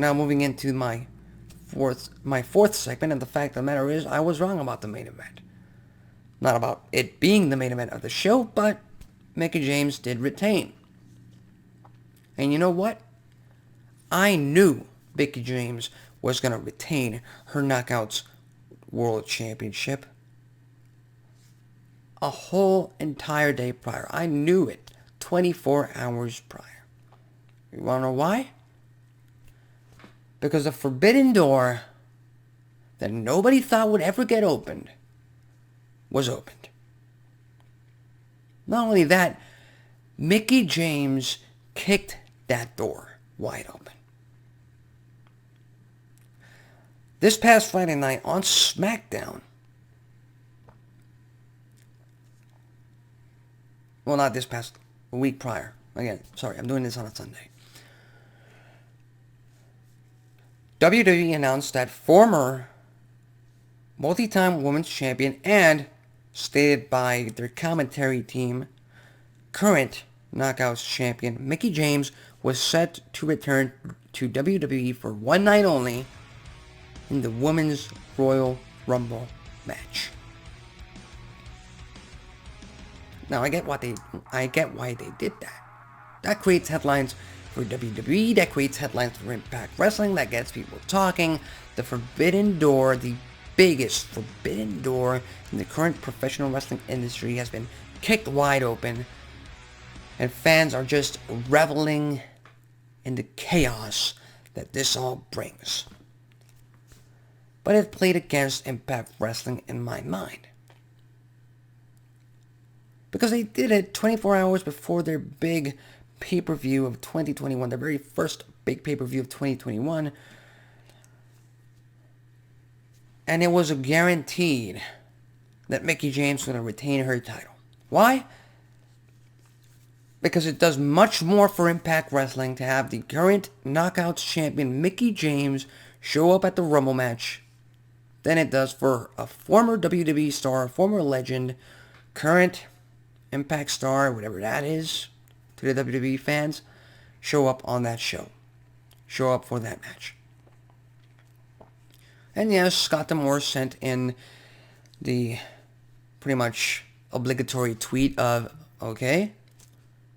We're now moving into my fourth segment, and the fact of the matter is, I was wrong about the main event. Not about it being the main event of the show, but Mickie James did retain. And you know what? I knew Mickie James was going to retain her Knockouts World Championship a whole entire day prior. I knew it 24 hours prior. You want to know why? Because the forbidden door that nobody thought would ever get opened was opened. Not only that, Mickie James kicked that door wide open. This past Friday night on SmackDown, well, not this past, a week prior. Again, sorry, I'm doing this on a Sunday. WWE announced that former multi-time women's champion and, stated by their commentary team, current Knockouts champion Mickie James was set to return to WWE for one night only in the Women's Royal Rumble match. Now I get why they did that. That creates headlines for WWE, that creates headlines for Impact Wrestling, that gets people talking. The forbidden door, the biggest forbidden door in the current professional wrestling industry, has been kicked wide open, and fans are just reveling in the chaos that this all brings. But it played against Impact Wrestling in my mind, because they did it 24 hours before their big pay-per-view of 2021, their very first big pay-per-view of 2021, and it was guaranteed that Mickie James was going to retain her title. Why? Because it does much more for Impact Wrestling to have the current Knockouts champion Mickie James show up at the Rumble match than it does for a former WWE star, former legend, current Impact star, whatever that is, to the WWE fans, show up on that show. Show up for that match. And yes, Scott D'Amore sent in the pretty much obligatory tweet of, okay,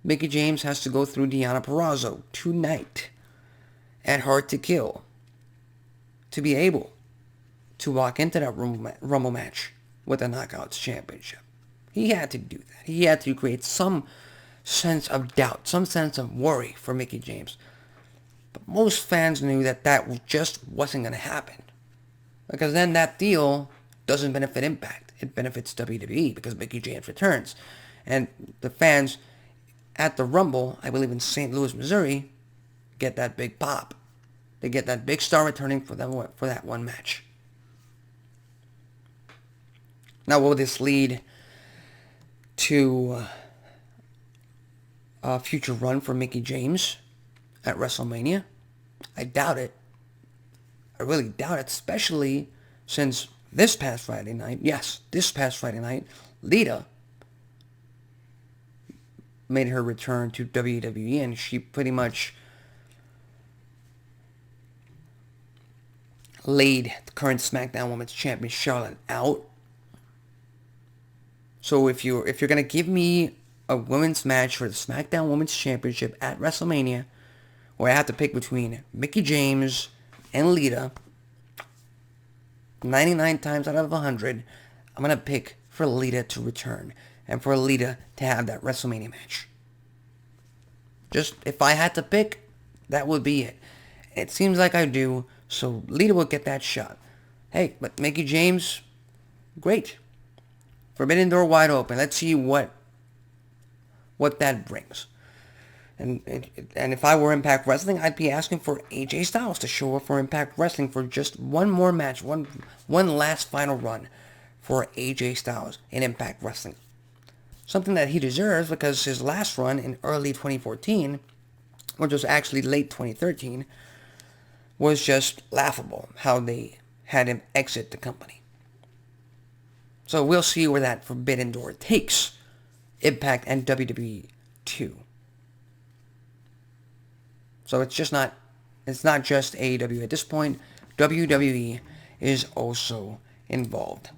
Mickie James has to go through Deonna Purrazzo tonight at Hard to Kill to be able to walk into that Rumble match with the Knockouts Championship. He had to do that. He had to create some sense of doubt, some sense of worry for Mickie James. But most fans knew that that just wasn't going to happen, because then that deal doesn't benefit Impact. It benefits WWE because Mickie James returns. And the fans at the Rumble, I believe in St. Louis, Missouri, get that big pop. They get that big star returning for that one match. Now, will this lead to a future run for Mickie James at WrestleMania? I doubt it. I really doubt it, especially since this past Friday night, Lita made her return to WWE, and she pretty much laid the current SmackDown Women's Champion Charlotte out. So if you're gonna give me a women's match for the SmackDown Women's Championship at WrestleMania, where I have to pick between Mickie James and Lita, 99 times out of 100, I'm gonna pick for Lita to return and for Lita to have that WrestleMania match. Just if I had to pick, that would be it. It seems like I do, so Lita will get that shot. Hey, but Mickie James, great. Forbidden door wide open. Let's see what that brings. And if I were Impact Wrestling, I'd be asking for AJ Styles to show up for Impact Wrestling for just one more match, one last final run for AJ Styles in Impact Wrestling. Something that he deserves, because his last run in early 2014, which was actually late 2013, was just laughable how they had him exit the company. So we'll see where that forbidden door takes Impact and WWE too. So it's just not it's not just AEW at this point. WWE is also involved.